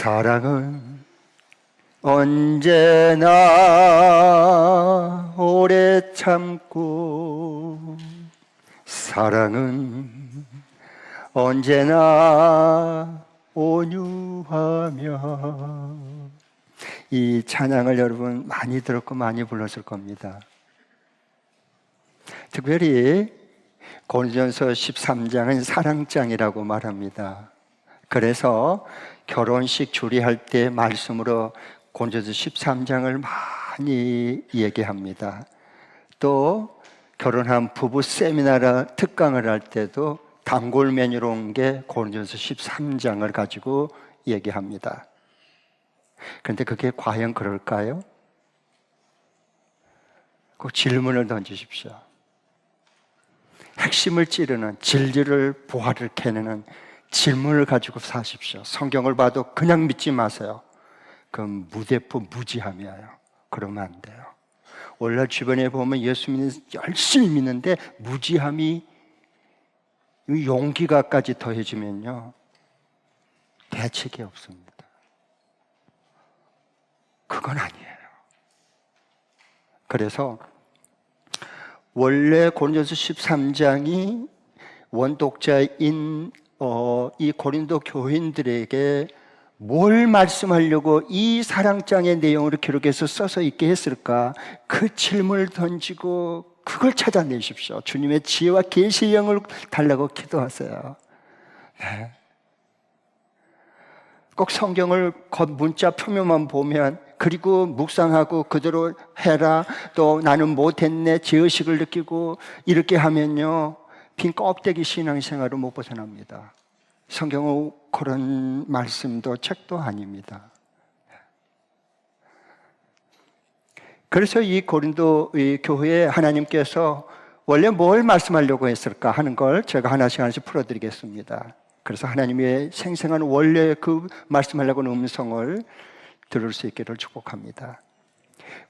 사랑은 언제나 오래 참고 사랑은 언제나 온유하며. 이 찬양을 여러분 많이 들었고 많이 불렀을 겁니다. 특별히 고린도전서 13장은 사랑장이라고 말합니다. 그래서 결혼식 주례할 때 말씀으로 고린도전서 13장을 많이 얘기합니다. 또 결혼한 부부 세미나나 특강을 할 때도 단골 메뉴로 온 게 고린도전서 13장을 가지고 얘기합니다. 그런데 그게 과연 그럴까요? 꼭 질문을 던지십시오. 핵심을 찌르는 진리를 보화를 캐내는 질문을 가지고 사십시오. 성경을 봐도 그냥 믿지 마세요. 그럼 무대포 무지함이에요. 그러면 안 돼요. 오늘날 주변에 보면 예수 믿는 열심히 믿는데 무지함이 용기가까지 더해지면요 대책이 없습니다. 그건 아니에요. 그래서 원래 고린도전서 13장이 원독자인 이 고린도 교인들에게 뭘 말씀하려고 이 사랑장의 내용으로 기록해서 써서 있게 했을까? 그 질문을 던지고 그걸 찾아내십시오. 주님의 지혜와 계시의 영을 달라고 기도하세요. 네. 꼭 성경을 문자 표면만 보면 그리고 묵상하고 그대로 해라, 또 나는 못했네 죄의식을 느끼고 이렇게 하면요 빈 껍데기 신앙생활을 못 벗어납니다. 성경은 그런 말씀도 책도 아닙니다. 그래서 이 고린도 이 교회에 하나님께서 원래 뭘 말씀하려고 했을까 하는 걸 제가 하나씩 하나씩 풀어드리겠습니다. 그래서 하나님의 생생한 원래 그 말씀하려고 하는 음성을 들을 수 있기를 축복합니다.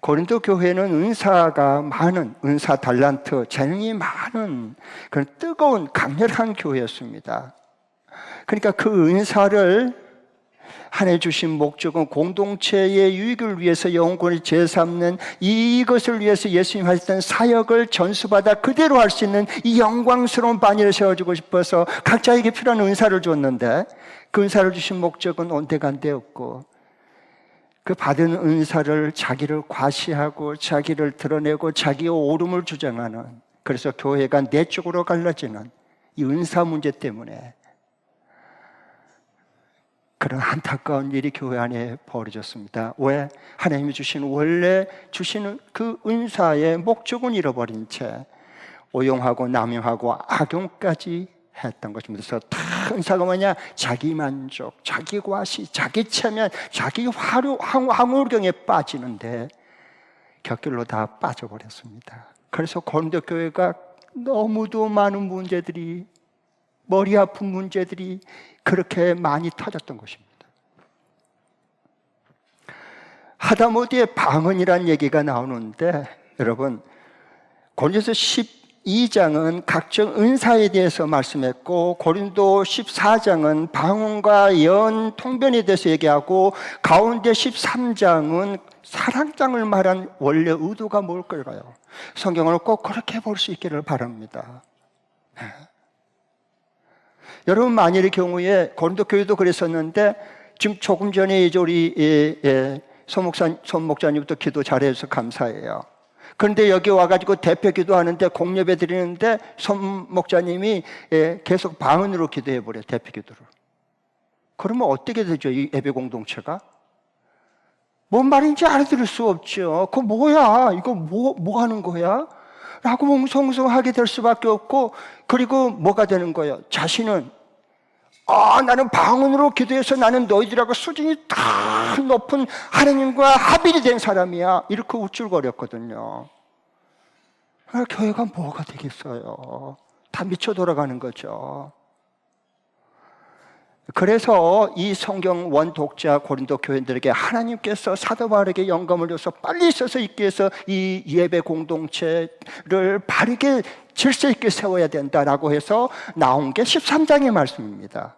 고린도 교회는 은사가 많은, 은사 달란트, 재능이 많은 그런 뜨거운 강렬한 교회였습니다. 그러니까 그 은사를 하나님 주신 목적은 공동체의 유익을 위해서 영혼을 제삼는 이것을 위해서 예수님 하셨던 사역을 전수받아 그대로 할 수 있는 이 영광스러운 반열을 세워주고 싶어서 각자에게 필요한 은사를 줬는데 그 은사를 주신 목적은 온데간데였고 그 받은 은사를 자기를 과시하고 자기를 드러내고 자기의 옳음을 주장하는, 그래서 교회가 내쪽으로 갈라지는 이 은사 문제 때문에 그런 안타까운 일이 교회 안에 벌어졌습니다. 왜? 하나님이 주신 원래 주시는 그 은사의 목적은 잃어버린 채 오용하고 남용하고 악용까지 했던 것입니다. 그래서 다 은사가 뭐냐? 자기 만족, 자기 과시, 자기 체면, 자기 황홀경에 빠지는데 곁길로 다 빠져버렸습니다. 그래서 고린도 교회가 너무도 많은 문제들이, 머리 아픈 문제들이 그렇게 많이 터졌던 것입니다. 하다못해 방언이라는 얘기가 나오는데 여러분 고린도서 12장은 각종 은사에 대해서 말씀했고 고린도 14장은 방언과 예언, 통변에 대해서 얘기하고 가운데 13장은 사랑장을 말한 원래 의도가 뭘까요? 성경을 꼭 그렇게 볼 수 있기를 바랍니다. 네. 여러분 만일의 경우에 고린도 교회도 그랬었는데 지금 조금 전에 이제 우리 손 목사님부터 기도 잘해줘서 감사해요. 그런데 여기 와가지고 대표 기도하는데 공예배 드리는데 손 목사님이 계속 방언으로 기도해버려요. 대표 기도를. 그러면 어떻게 되죠? 이 예배 공동체가? 뭔 말인지 알아들을 수 없죠. 그거 뭐야? 이거 뭐 하는 거야? 라고 몽성성하게 될 수밖에 없고, 그리고 뭐가 되는 거예요? 자신은 나는 방언으로 기도해서 나는 너희들하고 수준이 다 높은 하나님과 합일이 된 사람이야, 이렇게 우쭐거렸거든요. 교회가 뭐가 되겠어요? 다 미쳐 돌아가는 거죠. 그래서 이 성경 원독자 고린도 교인들에게 하나님께서 사도 바울에게 영감을 줘서 빨리 써서 있게 해서 이 예배 공동체를 바르게 질서 있게 세워야 된다라고 해서 나온 게 13장의 말씀입니다.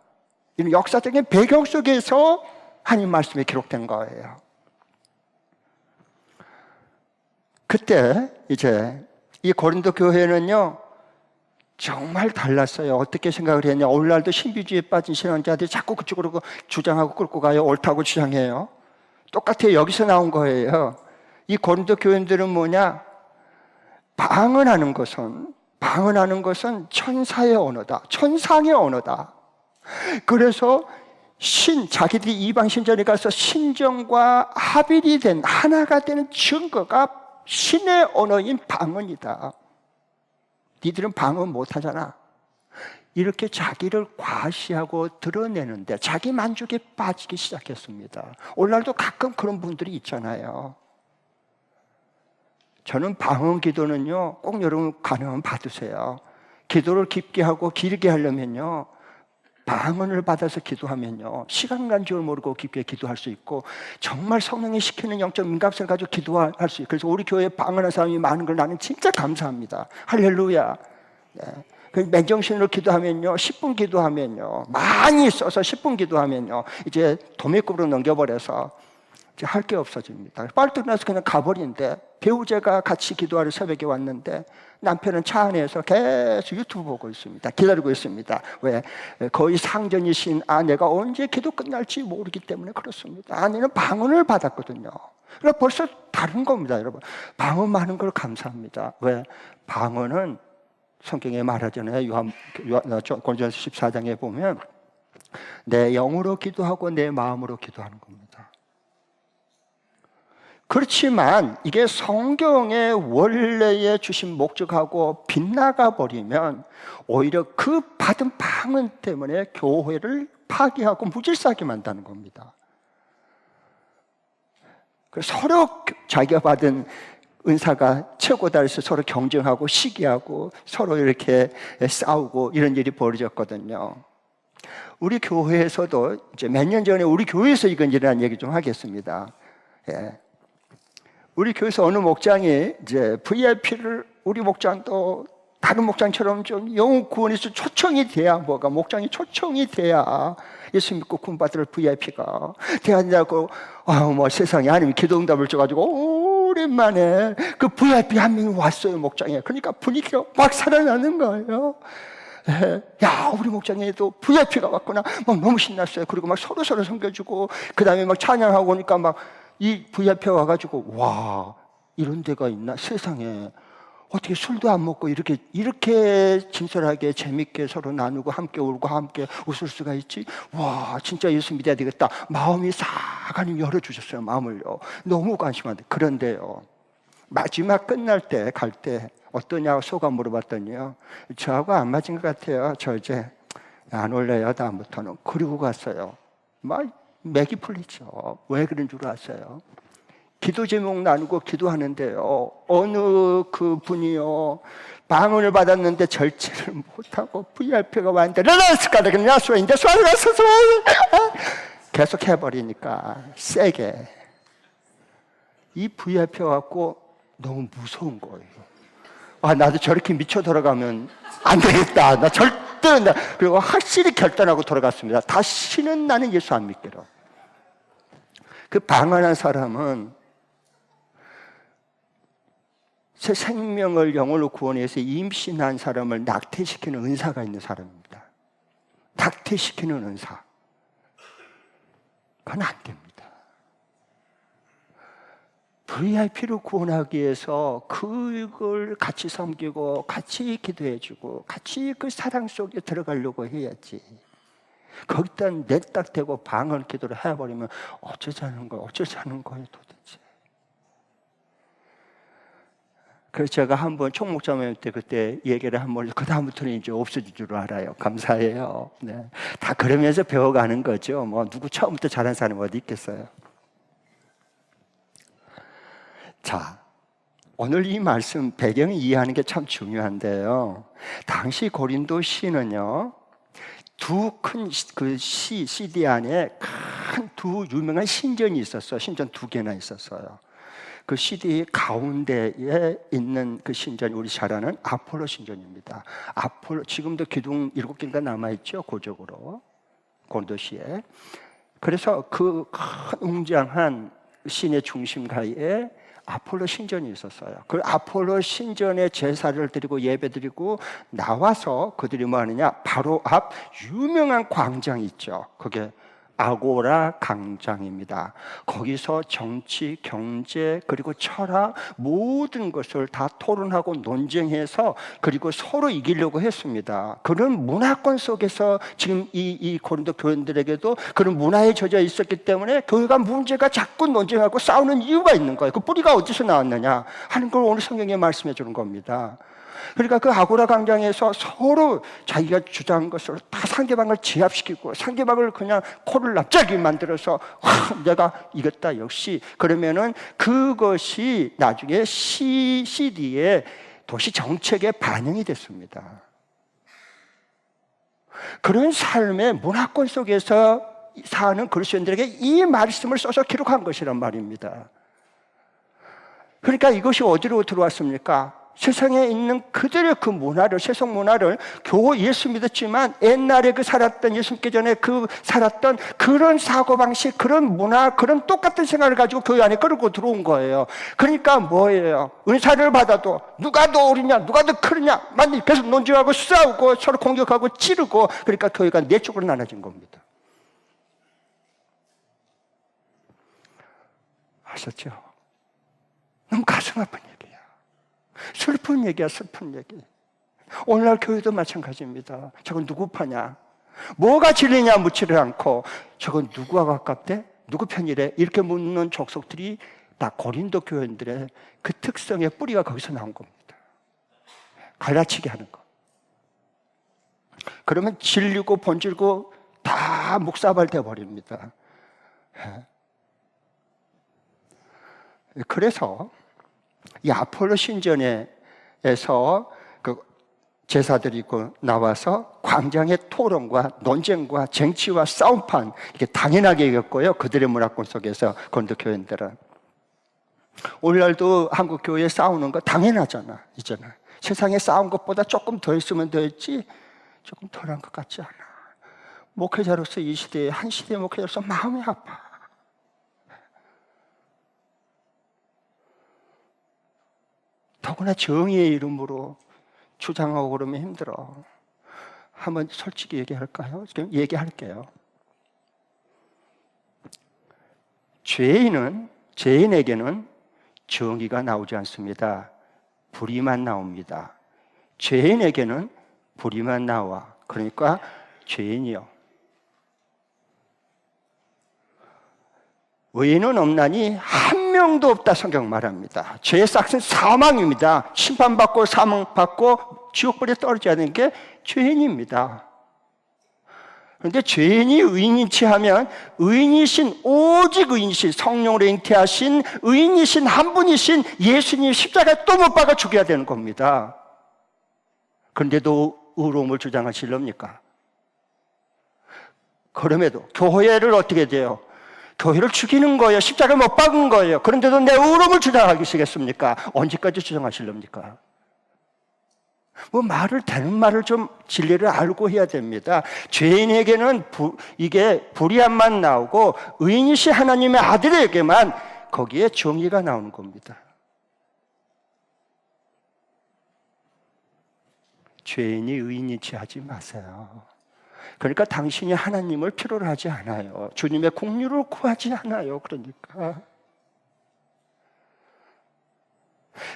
이런 역사적인 배경 속에서 하나님 말씀에 기록된 거예요. 그때 이제 이 고린도 교회는요 정말 달랐어요. 어떻게 생각을 했냐, 오늘날도 신비주의에 빠진 신앙자들이 자꾸 그쪽으로 주장하고 끌고 가요. 옳다고 주장해요. 똑같아요. 여기서 나온 거예요. 이 고린도 교인들은 뭐냐, 방언하는 것은 천사의 언어다, 천상의 언어다. 그래서 자기들이 이방 신전에 가서 신정과 합일이 된 하나가 되는 증거가 신의 언어인 방언이다. 니들은 방언 못하잖아. 이렇게 자기를 과시하고 드러내는데 자기 만족에 빠지기 시작했습니다. 오늘날도 가끔 그런 분들이 있잖아요. 저는 방언 기도는요, 꼭 여러분 가능하면 받으세요. 기도를 깊게 하고 길게 하려면요, 방언을 받아서 기도하면요, 시간 간 줄 모르고 깊게 기도할 수 있고, 정말 성령이 시키는 영적 민감성을 가지고 기도할 수 있고, 그래서 우리 교회에 방언하는 사람이 많은 걸 나는 진짜 감사합니다. 할렐루야. 네. 맨정신으로 기도하면요, 10분 기도하면요, 많이 써서 10분 기도하면요, 이제 도매급으로 넘겨버려서 이제 할 게 없어집니다. 빨리 나서 그냥 가버리는데, 배우자가 같이 기도하러 새벽에 왔는데 남편은 차 안에서 계속 유튜브 보고 있습니다. 기다리고 있습니다. 왜? 거의 상전이신 아내가 언제 기도 끝날지 모르기 때문에 그렇습니다. 아내는 방언을 받았거든요. 그러니까 벌써 다른 겁니다, 여러분. 방언 많은 걸 감사합니다. 왜? 방언은 성경에 말하잖아요. 고린도전서 14장에 보면 내 영으로 기도하고 내 마음으로 기도하는 겁니다. 그렇지만 이게 성경의 원래의 주신 목적하고 빗나가 버리면 오히려 그 받은 방언 때문에 교회를 파괴하고 무질서하게 만드는 겁니다. 서로 자기가 받은 은사가 최고다 해서 서로 경쟁하고 시기하고 서로 이렇게 싸우고 이런 일이 벌어졌거든요. 우리 교회에서도 이제 몇 년 전에 우리 교회에서 이건 일어난 얘기 좀 하겠습니다. 예. 우리 교회에서 어느 목장이 이제 VIP를, 우리 목장도 다른 목장처럼 좀 영혼 구원에서 초청이 돼야, 목장이 초청이 돼야 예수 믿고 구원받을 VIP가 돼야 된다고, 세상에 하나님이 기도 응답을 줘가지고 오랜만에 그 VIP 한 명이 왔어요, 목장에. 그러니까 분위기가 막 살아나는 거예요. 야, 우리 목장에도 VIP가 왔구나. 막 너무 신났어요. 그리고 막 서로 섬겨주고, 그 다음에 막 찬양하고 오니까 막 이 VIP가 와가지고, 와, 이런 데가 있나? 세상에. 어떻게 술도 안 먹고 이렇게 진솔하게 재밌게 서로 나누고 함께 울고 함께 웃을 수가 있지? 와, 진짜 예수 믿어야 되겠다. 마음이 싹 하나님 열어주셨어요, 마음을요. 너무 관심한데. 그런데요, 마지막 끝날 때, 갈 때 어떠냐고 소감 물어봤더니요, 저하고 안 맞은 것 같아요. 저 이제 안 올래요, 다음부터는. 그리고 갔어요. 막 맥이 풀리죠. 왜 그런 줄 아세요? 기도 제목 나누고 기도하는데요, 어느 그 분이요, 방언을 받았는데 절제를 못하고 VIP가 왔는데 계속 해버리니까 세게 이 VIP가 왔고 너무 무서운 거예요. 나도 저렇게 미쳐 돌아가면 안 되겠다. 나 절대 안 돼. 그리고 확실히 결단하고 돌아갔습니다. 다시는 나는 예수 안 믿기로. 그 방언한 사람은 새 생명을 영으로 구원해서 임신한 사람을 낙태시키는 은사가 있는 사람입니다. 낙태시키는 은사. 그건 안 됩니다. VIP를 구원하기 위해서 그걸 같이 섬기고 같이 기도해주고 같이 그 사랑 속에 들어가려고 해야지. 거기다 내딱 대고 방언 기도를 해버리면 어쩌자는 거예요 도대체. 그래서 제가 한번 총목자매님 때 그때 얘기를 한번, 그 다음부터는 이제 없어질 줄 알아요. 감사해요. 네. 다 그러면서 배워가는 거죠. 누구 처음부터 잘한 사람이 어디 있겠어요. 자, 오늘 이 말씀 배경을 이해하는 게 참 중요한데요. 당시 고린도 시는요, 두 큰 그 CD 안에 큰 두 유명한 신전이 있었어요. 신전 두 개나 있었어요. 그 CD 가운데에 있는 그 신전이 우리 잘 아는 아폴로 신전입니다. 아폴로, 지금도 기둥 7개가 남아있죠, 고적으로 고린도시에. 그래서 그 큰 웅장한 신의 중심가에 아폴로 신전이 있었어요. 그 아폴로 신전에 제사를 드리고 예배 드리고 나와서 그들이 뭐 하느냐, 바로 앞 유명한 광장이 있죠. 그게 아고라 광장입니다. 거기서 정치, 경제, 그리고 철학 모든 것을 다 토론하고 논쟁해서 그리고 서로 이기려고 했습니다. 그런 문화권 속에서 지금 이 고린도 교인들에게도 그런 문화에 젖어 있었기 때문에 교회가 문제가 자꾸 논쟁하고 싸우는 이유가 있는 거예요. 그 뿌리가 어디서 나왔느냐 하는 걸 오늘 성경에 말씀해 주는 겁니다. 그러니까 그 아고라 광장에서 서로 자기가 주장한 것을 다 상대방을 제압시키고 상대방을 그냥 코를 납작이 만들어서 내가 이겼다 역시. 그러면은 그것이 나중에 CD의 도시 정책에 반영이 됐습니다. 그런 삶의 문화권 속에서 사는 그리스도인들에게 이 말씀을 써서 기록한 것이란 말입니다. 그러니까 이것이 어디로 들어왔습니까? 세상에 있는 그들의 그 문화를, 세속 문화를 예수 믿었지만 옛날에 그 살았던, 예수 믿기 전에 그 살았던 그런 사고방식, 그런 문화, 그런 똑같은 생각을 가지고 교회 안에 끌고 들어온 거예요. 그러니까 뭐예요? 은사를 받아도 누가 더 옳으냐, 누가 더 크느냐, 많이 계속 논쟁하고 싸우고 서로 공격하고 찌르고, 그러니까 교회가 네 쪽으로 나눠진 겁니다. 아셨죠? 너무 가슴 아픈 얘기예요. 슬픈 얘기야, 슬픈 얘기. 오늘날 교회도 마찬가지입니다. 저건 누구 파냐? 뭐가 진리냐 묻지를 않고 저건 누구와 가깝대? 누구 편이래? 이렇게 묻는 족속들이 다 고린도 교인들의 그 특성의 뿌리가 거기서 나온 겁니다. 갈라치게 하는 거. 그러면 질리고 번질고 다 묵사발 되어버립니다. 그래서 이 아폴로 신전에서 그 제사들이 나와서 광장의 토론과 논쟁과 쟁취와 싸움판 이렇게 당연하게 이겼고요. 그들의 문화권 속에서 고린도 교인들은 오늘날도 한국 교회에 싸우는 거 당연하잖아. 이제는 세상에 싸운 것보다 조금 더 했으면 더 했지 조금 덜한 것 같지 않아. 목회자로서 이 시대에 한 시대의 목회자로서 마음이 아파. 더구나 정의의 이름으로 주장하고 그러면 힘들어. 한번 솔직히 얘기할까요? 지금 얘기할게요. 죄인에게는 정의가 나오지 않습니다. 불의만 나옵니다. 죄인에게는 불의만 나와. 그러니까 죄인이요. 의인은 없나니 한 명도 없다 성경 말합니다. 죄의 싹은 사망입니다. 심판받고 사망받고 지옥불에 떨어져야 되는 게 죄인입니다. 그런데 죄인이 의인이치 하면 의인이신, 오직 의인이신, 성령으로 잉태하신 의인이신 한 분이신 예수님 십자가에 또 못 박아 죽여야 되는 겁니다. 그런데도 의로움을 주장하시렵니까? 그럼에도 교회를 어떻게 돼요? 교회를 죽이는 거예요. 십자가에 못 박은 거예요. 그런데도 내 의로움을 주장하시겠습니까? 언제까지 주장하시렵니까? 뭐 되는 말을 좀 진리를 알고 해야 됩니다. 죄인에게는 이게 불의함만 나오고 의인이신 하나님의 아들에게만 거기에 정의가 나오는 겁니다. 죄인이 의인이치 하지 마세요. 그러니까 당신이 하나님을 필요로 하지 않아요. 주님의 공유를 구하지 않아요. 그러니까.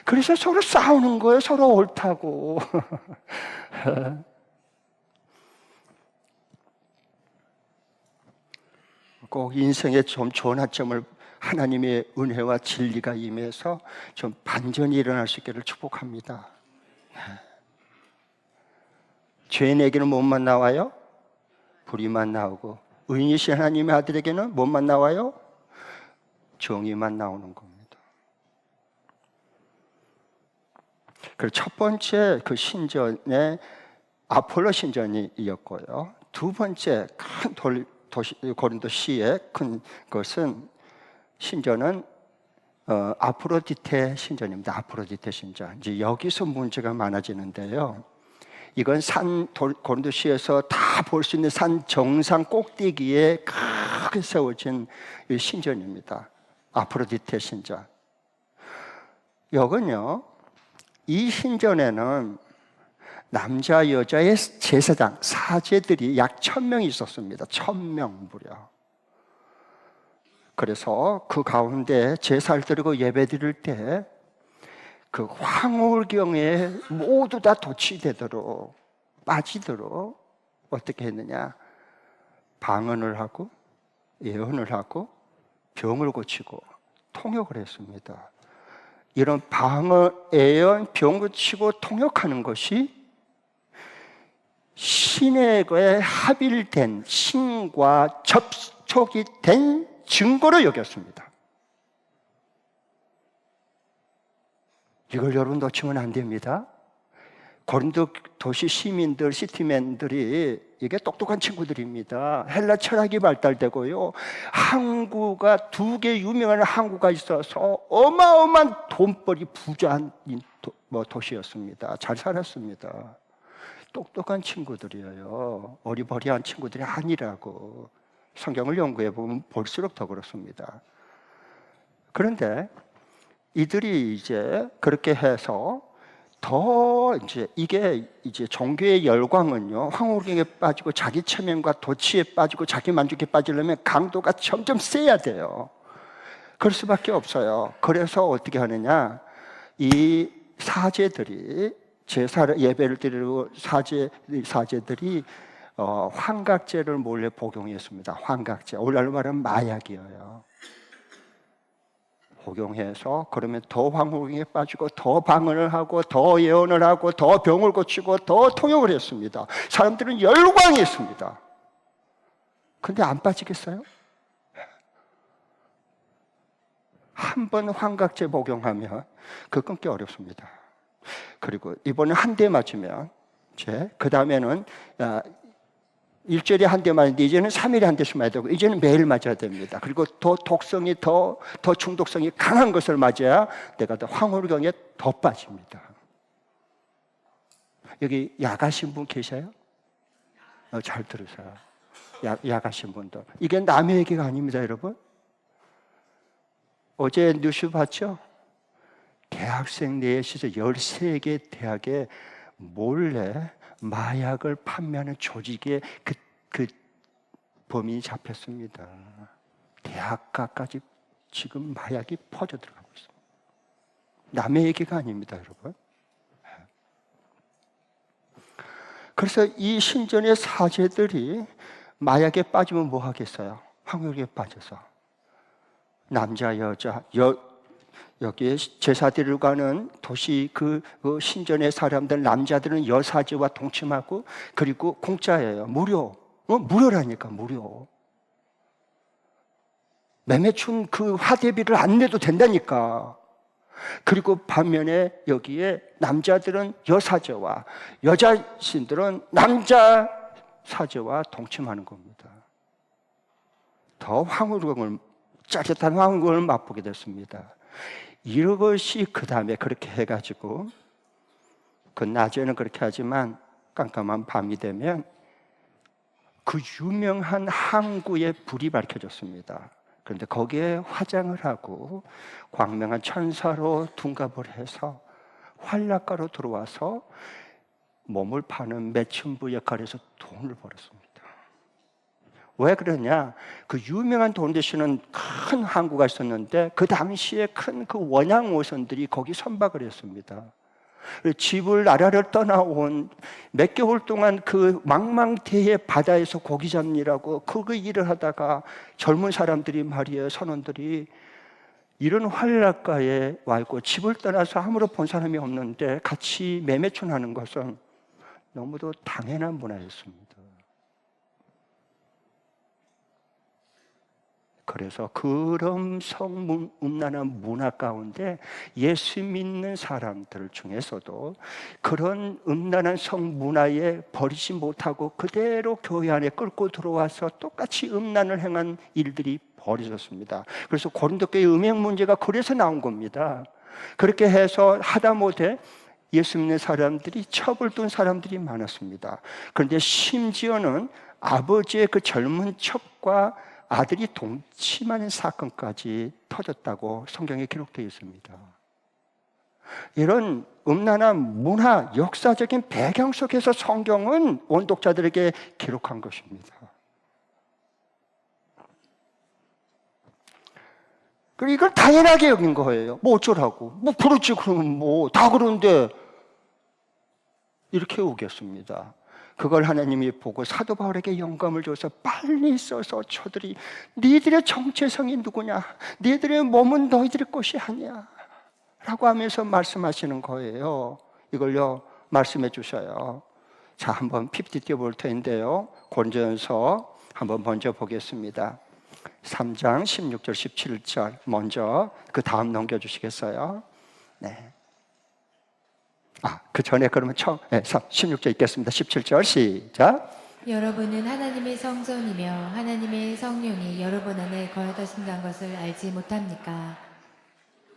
그래서 서로 싸우는 거예요. 서로 옳다고. 꼭 인생의 좀 전환점을 하나님의 은혜와 진리가 임해서 좀 반전이 일어날 수 있기를 축복합니다. 죄인에게는 뭐만 나와요? 불의만 나오고 의인이신 하나님의 아들에게는 뭐만 나와요? 정의만 나오는 겁니다. 그리고 첫 번째 그 신전에 아폴로 신전이었고요. 두 번째 큰 고린도시의 큰 것은 신전은 아프로디테 신전입니다. 신전. 이제 여기서 문제가 많아지는데요. 이건 고린도시에서 다 볼 수 있는 산 정상 꼭대기에 크게 세워진 이 신전입니다. 아프로디테 신전. 여건요, 이 신전에는 남자 여자의 제사장, 사제들이 약 1000명이 있었습니다. 1000명 무려. 그래서 그 가운데 제사를 드리고 예배 드릴 때 그 황홀경에 모두 다 도취되도록, 빠지도록 어떻게 했느냐, 방언을 하고 예언을 하고 병을 고치고 통역을 했습니다. 이런 방언, 예언, 병 고치고 통역하는 것이 신에 합일된, 신과 접촉이 된 증거로 여겼습니다. 이걸 여러분 놓치면 안 됩니다. 고린도 도시 시민들, 시티맨들이 이게 똑똑한 친구들입니다. 헬라 철학이 발달되고요, 항구가 2개 유명한 항구가 있어서 어마어마한 돈벌이 부자한 도시였습니다. 잘 살았습니다. 똑똑한 친구들이에요. 어리버리한 친구들이 아니라고. 성경을 연구해 보면 볼수록 더 그렇습니다. 그런데 이들이 이제 그렇게 해서 더 이게 종교의 열광은요, 황홀경에 빠지고 자기 체면과 도취에 빠지고 자기 만족에 빠지려면 강도가 점점 세야 돼요. 그럴 수밖에 없어요. 그래서 어떻게 하느냐, 이 사제들이 제사를 예배를 드리고 사제들이 환각제를 몰래 복용했습니다. 환각제, 오늘날로 말하면 마약이에요. 복용해서 그러면 더 황홀경에 빠지고 더 방언을 하고 더 예언을 하고 더 병을 고치고 더 통역을 했습니다. 사람들은 열광했습니다. 근데 안 빠지겠어요? 한 번 환각제 복용하면 그 끊기 어렵습니다. 그리고 이번에 한 대 맞으면 그 다음에는 일주일에 한 대 맞는데 이제는 3일에 한 대씩 맞아야 되고 이제는 매일 맞아야 됩니다. 그리고 더 독성이 더 중독성이 강한 것을 맞아야 내가 더 황홀경에 더 빠집니다. 여기 약하신 분 계세요? 잘 들으세요. 약하신 분들. 이게 남의 얘기가 아닙니다, 여러분. 어제 뉴스 봤죠? 대학생 넷이서 13개 대학에 몰래 마약을 판매하는 조직의 그 범인이 잡혔습니다. 대학가까지 지금 마약이 퍼져 들어가고 있습니다. 남의 얘기가 아닙니다, 여러분. 그래서 이 신전의 사제들이 마약에 빠지면 뭐 하겠어요? 황홀경에 빠져서 남자, 여자, 여기에 제사 드리러 가는 도시 그 신전의 사람들, 남자들은 여사제와 동침하고, 그리고 공짜예요. 무료라니까, 무료. 매매춘 그 화대비를 안 내도 된다니까. 그리고 반면에 여기에 남자들은 여사제와 여자 신들은 남자 사제와 동침하는 겁니다. 더 짜릿한 황홀경을 맛보게 됐습니다. 이것이 그 다음에 그렇게 해가지고, 그 낮에는 그렇게 하지만 깜깜한 밤이 되면 그 유명한 항구에 불이 밝혀졌습니다. 그런데 거기에 화장을 하고 광명한 천사로 둔갑을 해서 활락가로 들어와서 몸을 파는 매춘부 역할을 해서 돈을 벌었습니다. 왜 그러냐? 그 유명한 돈 되시는 큰 항구가 있었는데 그 당시에 큰 그 원양 오선들이 거기 선박을 했습니다. 집을 나라를 떠나온 몇 개월 동안 그 망망대해 바다에서 고기 잡느라고 그 일을 하다가 젊은 사람들이 말이에요, 선원들이 이런 활락가에 와 있고 집을 떠나서 아무런 본 사람이 없는데 같이 매매춘하는 것은 너무도 당연한 문화였습니다. 그래서 그런 음란한 문화 가운데 예수 믿는 사람들 중에서도 그런 음란한 성문화에 버리지 못하고 그대로 교회 안에 끌고 들어와서 똑같이 음란을 행한 일들이 벌어졌습니다. 그래서 고린도 교회 음행 문제가 그래서 나온 겁니다. 그렇게 해서 하다못해 예수 믿는 사람들이 첩을 둔 사람들이 많았습니다. 그런데 심지어는 아버지의 그 젊은 첩과 아들이 동침하는 사건까지 터졌다고 성경에 기록되어 있습니다. 이런 음란한 문화, 역사적인 배경 속에서 성경은 원독자들에게 기록한 것입니다. 그리고 이걸 당연하게 여긴 거예요. 뭐 어쩌라고. 뭐 그렇지, 그러면 뭐 다 그런데 이렇게 우겼습니다. 그걸 하나님이 보고 사도 바울에게 영감을 줘서 빨리 써서 저들이 니들의 정체성이 누구냐? 니들의 몸은 너희들의 것이 아니야. 라고 하면서 말씀하시는 거예요. 이걸요 말씀해 주셔요. 자, 한번 PPT 띄워볼 텐데요. 고린도전서 한번 먼저 보겠습니다. 3장 16절 17절 먼저 그 다음 넘겨주시겠어요? 네. 그 전에 그러면 16절 읽겠습니다. 17절 시작. 여러분은 하나님의 성전이며 하나님의 성령이 여러분 안에 거하신다는 것을 알지 못합니까?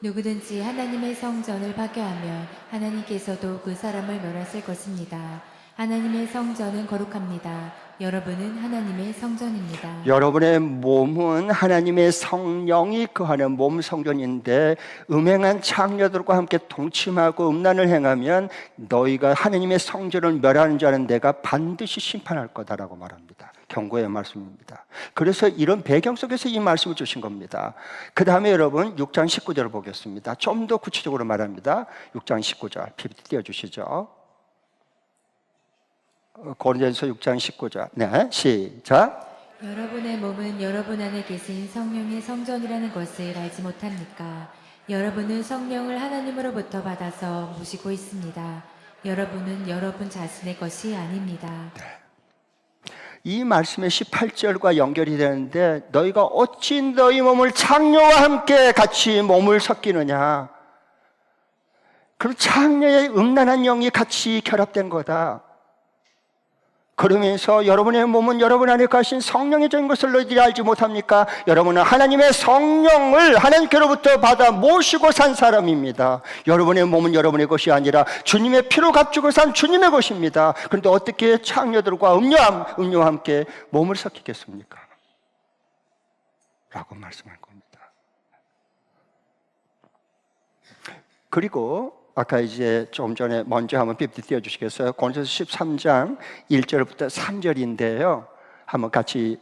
누구든지 하나님의 성전을 파괴하면 하나님께서도 그 사람을 멸하실 것입니다. 하나님의 성전은 거룩합니다. 여러분은 하나님의 성전입니다. 여러분의 몸은 하나님의 성령이 거하는 몸 성전인데 음행한 창녀들과 함께 동침하고 음란을 행하면 너희가 하나님의 성전을 멸하는 자는 내가 반드시 심판할 거다라고 말합니다. 경고의 말씀입니다. 그래서 이런 배경 속에서 이 말씀을 주신 겁니다. 그 다음에 여러분 6장 19절을 보겠습니다. 좀 더 구체적으로 말합니다. 6장 19절 PPT 띄워주시죠. 고린도전서 6장 19절. 네, 시작. 여러분의 몸은 여러분 안에 계신 성령의 성전이라는 것을 알지 못합니까? 여러분은 성령을 하나님으로부터 받아서 모시고 있습니다. 여러분은 여러분 자신의 것이 아닙니다. 이 말씀의 18절과 연결이 되는데 너희가 어찌 너희 몸을 창녀와 함께 같이 몸을 섞이느냐. 그럼 창녀의 음란한 영이 같이 결합된 거다. 그러면서 여러분의 몸은 여러분 안에 가신 성령의 적인 것을 너희들이 알지 못합니까? 여러분은 하나님의 성령을 하나님께로부터 받아 모시고 산 사람입니다. 여러분의 몸은 여러분의 것이 아니라 주님의 피로 값주고 산 주님의 것입니다. 그런데 어떻게 창녀들과 음료와 함께 몸을 섞이겠습니까? 라고 말씀할 겁니다. 그리고 아까 이제 좀 전에 먼저 한번 PPT 띄워주시겠어요? 고린도서 13장 1절부터 3절인데요. 한번 같이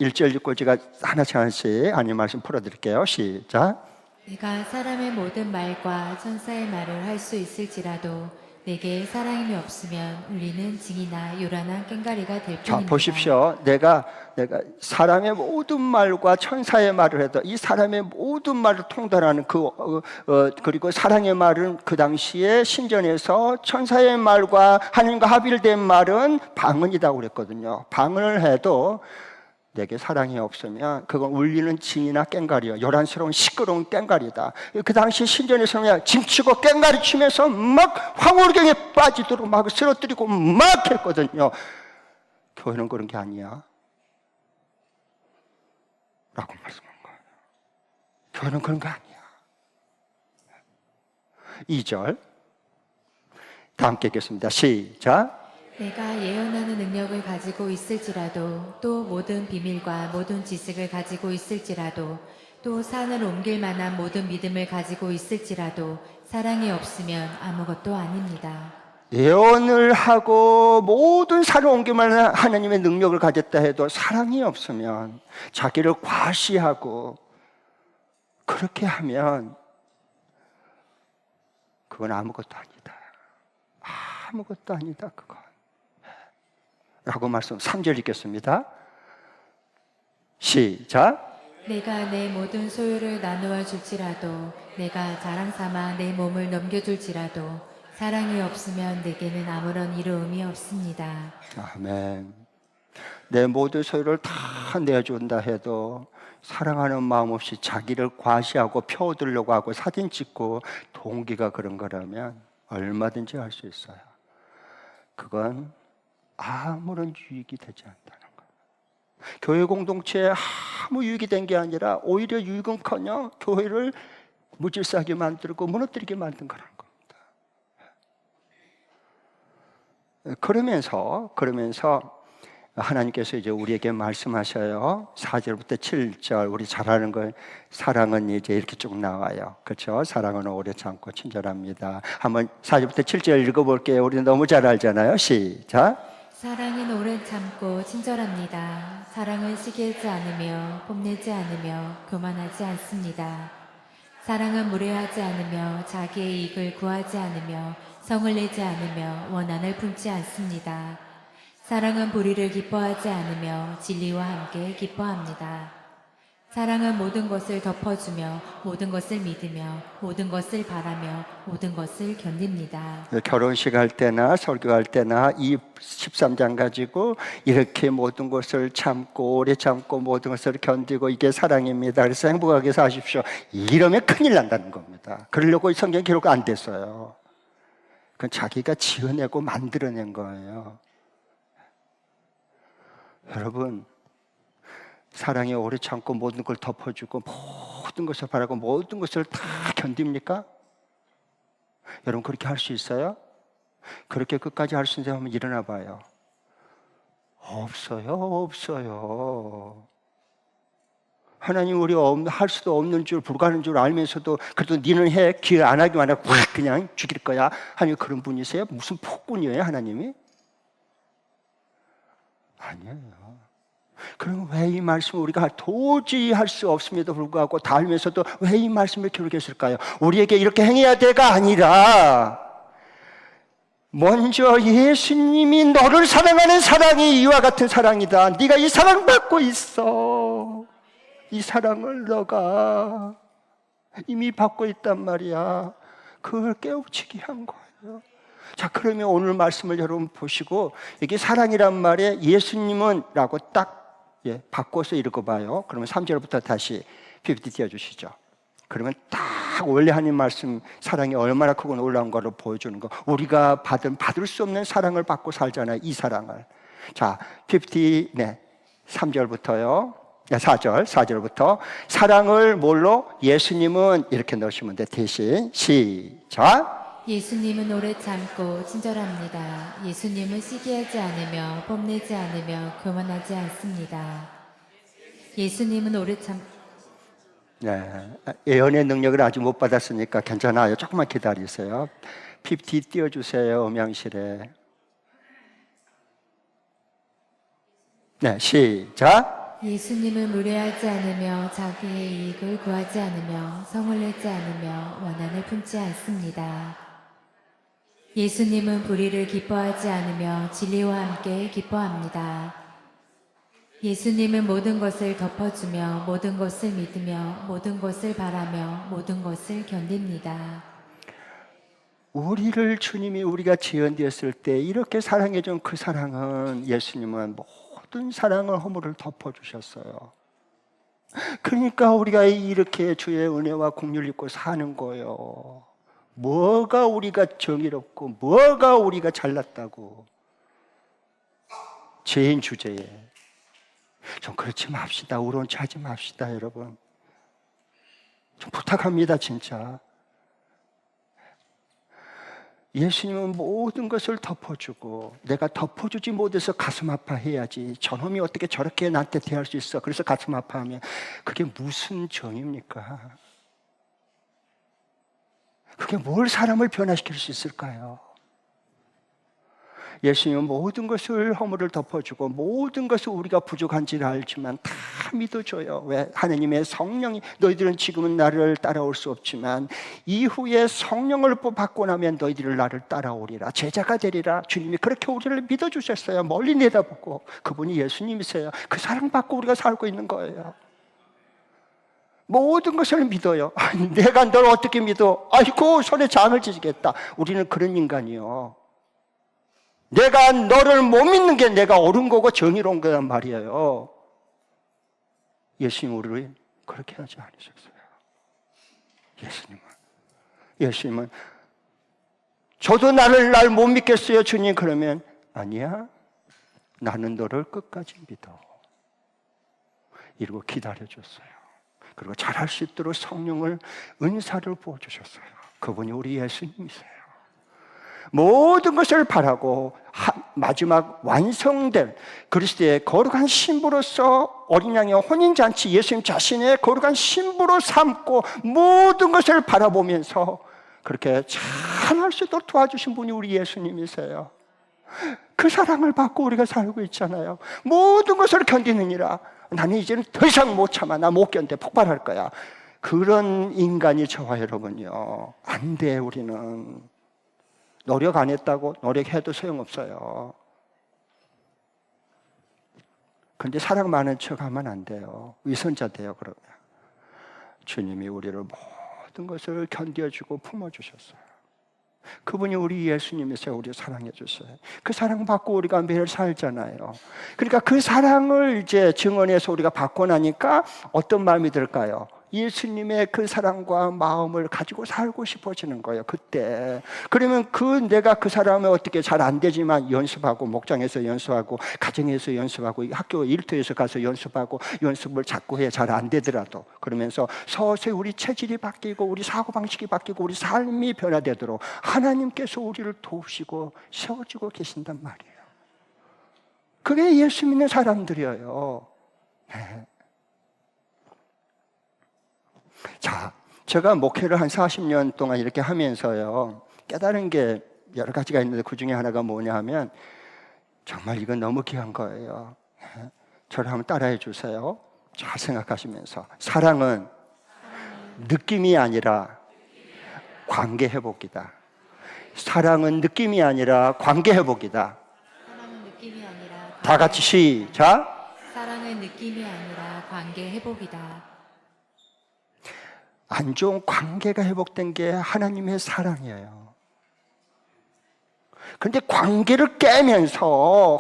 1절 읽고 제가 하나씩 아닌 말씀 풀어드릴게요. 시작. 내가 사람의 모든 말과 천사의 말을 할 수 있을지라도 내게 사랑이 없으면 우리는 징이나 요란한 꽹과리가 될 뿐입니다. 자, 보십시오. 내가 사람의 모든 말과 천사의 말을 해도 이 사람의 모든 말을 통달하는 그리고 사랑의 말은 그 당시에 신전에서 천사의 말과 하나님과 합일된 말은 방언이라고 그랬거든요. 방언을 해도 내게 사랑이 없으면 그건 울리는 징이나 꽹과리요. 요란스러운 시끄러운 꽹과리다. 그 당시 신전에서는 그냥 짐치고 꽹과리 치면서 막 황홀경에 빠지도록 막 쓰러뜨리고 막 했거든요. 교회는 그런 게 아니야 라고 말씀한 거예요. 교회는 그런 거 아니야. 2절 다 함께 읽겠습니다. 시작. 내가 예언하는 능력을 가지고 있을지라도 또 모든 비밀과 모든 지식을 가지고 있을지라도 또 산을 옮길 만한 모든 믿음을 가지고 있을지라도 사랑이 없으면 아무것도 아닙니다. 예언을 하고 모든 산을 옮길 만한 하나님의 능력을 가졌다 해도 사랑이 없으면 자기를 과시하고 그렇게 하면 그건 아무것도 아니다. 아무것도 아니다 그건. 라고 말씀 3절 읽겠습니다. 시작. 내가 내 모든 소유를 나누어 줄지라도 내가 자랑 삼아 내 몸을 넘겨줄지라도 사랑이 없으면 내게는 아무런 이로움이 없습니다. 아멘. 내 모든 소유를 다 내준다 해도 사랑하는 마음 없이 자기를 과시하고 펴오들려고 하고 사진 찍고 동기가 그런 거라면 얼마든지 할 수 있어요. 그건 아무런 유익이 되지 않다는 거예요. 교회 공동체에 아무 유익이 된 게 아니라 오히려 유익은커녕 교회를 무질서하게 만들고 무너뜨리게 만든 거라는 겁니다. 그러면서 하나님께서 이제 우리에게 말씀하셔요. 4절부터 7절 우리 잘 아는 거 사랑은 이제 이렇게 쭉 나와요. 그렇죠? 사랑은 오래 참고 친절합니다. 한번 4절부터 7절 읽어볼게요. 우리 너무 잘 알잖아요. 시작. 사랑은 오래 참고 친절합니다. 사랑은 시기하지 않으며 뽐내지 않으며 교만하지 않습니다. 사랑은 무례하지 않으며 자기의 이익을 구하지 않으며 성을 내지 않으며 원한을 품지 않습니다. 사랑은 불의를 기뻐하지 않으며 진리와 함께 기뻐합니다. 사랑은 모든 것을 덮어주며 모든 것을 믿으며 모든 것을 바라며 모든 것을 견딥니다. 결혼식 할 때나 설교할 때나 이 13장 가지고 이렇게 모든 것을 참고 오래 참고 모든 것을 견디고 이게 사랑입니다. 그래서 행복하게 사십시오. 이러면 큰일 난다는 겁니다. 그러려고 이 성경 기록 안 됐어요. 그건 자기가 지어내고 만들어낸 거예요. 여러분, 사랑이 오래 참고 모든 걸 덮어주고 모든 것을 바라고 모든 것을 다 견딥니까? 여러분 그렇게 할 수 있어요? 그렇게 끝까지 할 수 있는 사람 한번 일어나 봐요. 없어요. 하나님 우리 할 수도 없는 줄 불가능한 줄 알면서도 그래도 니는 해 기회 안 하기만 하고 그냥 죽일 거야. 하나님 그런 분이세요? 무슨 폭군이에요 하나님이? 아니에요. 그럼 왜 이 말씀을 우리가 도저히 할 수 없음에도 불구하고 다 알면서도 왜 이 말씀을 기록했을까요? 우리에게 이렇게 행해야 돼가 아니라 먼저 예수님이 너를 사랑하는 사랑이 이와 같은 사랑이다. 네가 이 사랑 받고 있어. 이 사랑을 너가 이미 받고 있단 말이야. 그걸 깨우치게 한 거예요. 자, 그러면 오늘 말씀을 여러분 보시고 여기 사랑이란 말에 예수님은 라고 딱 바꿔서 읽어봐요. 그러면 3절부터 다시 PPT 띄워주시죠. 그러면 딱 원래 하나님 말씀 사랑이 얼마나 크고 놀라운 거를 보여주는 거. 우리가 받을 수 없는 사랑을 받고 살잖아요. 이 사랑을. 자, PPT 3절부터요. 4절부터 사랑을 뭘로? 예수님은 이렇게 넣으시면 돼. 대신 시작. 예수님은 오래 참고 친절합니다. 예수님은 시기하지 않으며 뽐내지 않으며 교만하지 않습니다. 예수님은 오래 참 예언의 능력을 아직 못 받았으니까 괜찮아요. 조금만 기다리세요. PPT 띄워주세요. 음향실에. 시작. 예수님은 무례하지 않으며 자기의 이익을 구하지 않으며 성을 내지 않으며 원한을 품지 않습니다. 예수님은 불의를 기뻐하지 않으며 진리와 함께 기뻐합니다. 예수님은 모든 것을 덮어주며 모든 것을 믿으며 모든 것을 바라며 모든 것을 견딥니다. 우리를 주님이 우리가 지연되었을 때 이렇게 사랑해준 그 사랑은 예수님은 모든 사랑을 허물을 덮어주셨어요. 그러니까 우리가 이렇게 주의 은혜와 긍휼을 입고 사는 거예요. 뭐가 우리가 정의롭고 뭐가 우리가 잘났다고. 죄인 주제에 좀 그렇지 맙시다. 우론치 하지 맙시다. 여러분 좀 부탁합니다. 진짜 예수님은 모든 것을 덮어주고 내가 덮어주지 못해서 가슴 아파해야지. 저놈이 어떻게 저렇게 나한테 대할 수 있어. 그래서 가슴 아파하면 그게 무슨 정입니까? 그게 뭘 사람을 변화시킬 수 있을까요? 예수님은 모든 것을 허물을 덮어주고 모든 것을 우리가 부족한지를 알지만 다 믿어줘요. 왜? 하나님의 성령이 너희들은 지금은 나를 따라올 수 없지만 이후에 성령을 받고 나면 너희들은 나를 따라오리라. 제자가 되리라. 주님이 그렇게 우리를 믿어주셨어요. 멀리 내다보고. 그분이 예수님이세요. 그 사랑받고 우리가 살고 있는 거예요. 모든 것을 믿어요. 내가 널 어떻게 믿어? 아이고 손에 장을 찢겠다. 우리는 그런 인간이요. 내가 너를 못 믿는 게 내가 옳은 거고 정의로운 거란 말이에요. 예수님 우리를 그렇게 하지 않으셨어요. 예수님은 저도 날 못 믿겠어요 주님. 그러면 아니야, 나는 너를 끝까지 믿어. 이러고 기다려줬어요. 그리고 잘할 수 있도록 성령을 은사를 부어주셨어요. 그분이 우리 예수님이세요. 모든 것을 바라고 마지막 완성된 그리스도의 거룩한 신부로서 어린 양의 혼인잔치 예수님 자신의 거룩한 신부로 삼고 모든 것을 바라보면서 그렇게 잘할 수 있도록 도와주신 분이 우리 예수님이세요. 그 사랑을 받고 우리가 살고 있잖아요. 모든 것을 견디느니라. 나는 이제는 더 이상 못 참아. 나 못 견뎌. 폭발할 거야. 그런 인간이 저와 여러분이요. 안 돼, 우리는. 노력 안 했다고 노력해도 소용없어요. 근데 사랑 많은 척 하면 안 돼요. 위선자 돼요, 그러면. 주님이 우리를 모든 것을 견뎌주고 품어주셨어요. 그분이 우리 예수님이세요. 우리 사랑해 주세요. 그 사랑 받고 우리가 매일 살잖아요. 그러니까 그 사랑을 이제 증언해서 우리가 받고 나니까 어떤 마음이 들까요? 예수님의 그 사랑과 마음을 가지고 살고 싶어지는 거예요. 그때. 그러면 내가 그 사람을 어떻게 잘 안 되지만 연습하고 목장에서 연습하고 가정에서 연습하고 학교 일터에서 가서 연습하고 연습을 자꾸 해. 잘 안 되더라도. 그러면서 서서히 우리 체질이 바뀌고 우리 사고방식이 바뀌고 우리 삶이 변화되도록 하나님께서 우리를 도우시고 세워주고 계신단 말이에요. 그게 예수 믿는 사람들이에요. 네. 자, 제가 목회를 한 40년 동안 이렇게 하면서요, 깨달은 게 여러 가지가 있는데 그 중에 하나가 뭐냐 하면 정말 이건 너무 귀한 거예요. 저를 한번 따라해 주세요. 잘 생각하시면서. 사랑은 느낌이 아니라 관계 회복이다. 사랑은 느낌이 아니라 관계 회복이다. 사랑은 느낌이 아니라 다 같이 시작. 사랑은 느낌이 아니라 관계 회복이다. 안 좋은 관계가 회복된 게 하나님의 사랑이에요. 그런데 관계를 깨면서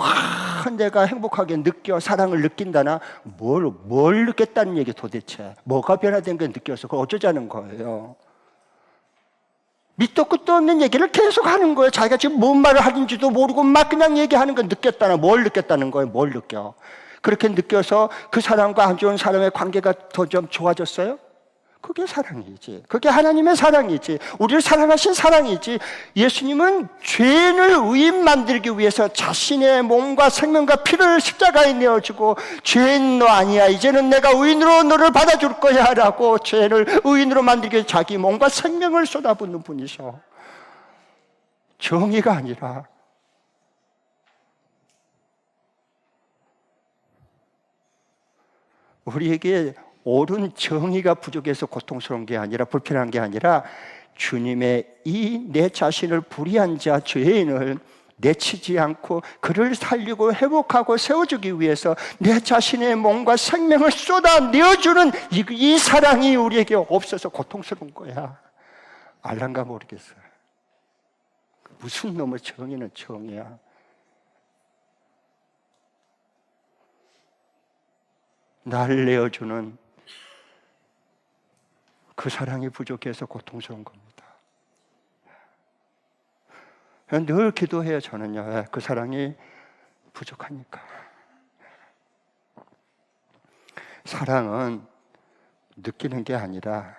내가 행복하게 느껴 사랑을 느낀다나 뭘 느꼈다는 얘기 도대체 뭐가 변화된 걸 느껴서 그걸 어쩌자는 거예요. 밑도 끝도 없는 얘기를 계속 하는 거예요. 자기가 지금 뭔 말을 하는지도 모르고 막 그냥 얘기하는 건 느꼈다나 뭘 느꼈다는 거예요. 뭘 느껴. 그렇게 느껴서 그 사람과 안 좋은 사람의 관계가 더 좀 좋아졌어요? 그게 사랑이지. 그게 하나님의 사랑이지. 우리를 사랑하신 사랑이지. 예수님은 죄인을 의인 만들기 위해서 자신의 몸과 생명과 피를 십자가에 내어주고 죄인 너 아니야. 이제는 내가 의인으로 너를 받아줄 거야 라고 죄인을 의인으로 만들기 위해서 자기 몸과 생명을 쏟아붓는 분이셔. 정의가 아니라 우리에게 옳은 정의가 부족해서 고통스러운 게 아니라 불편한 게 아니라 주님의 이 내 자신을 불의한 자 죄인을 내치지 않고 그를 살리고 회복하고 세워주기 위해서 내 자신의 몸과 생명을 쏟아내어주는 이 사랑이 우리에게 없어서 고통스러운 거야. 알란가 모르겠어요. 무슨 놈의 정의는 정의야. 날 내어주는 그 사랑이 부족해서 고통스러운 겁니다. 늘 기도해요, 저는요. 그 사랑이 부족하니까. 사랑은 느끼는 게 아니라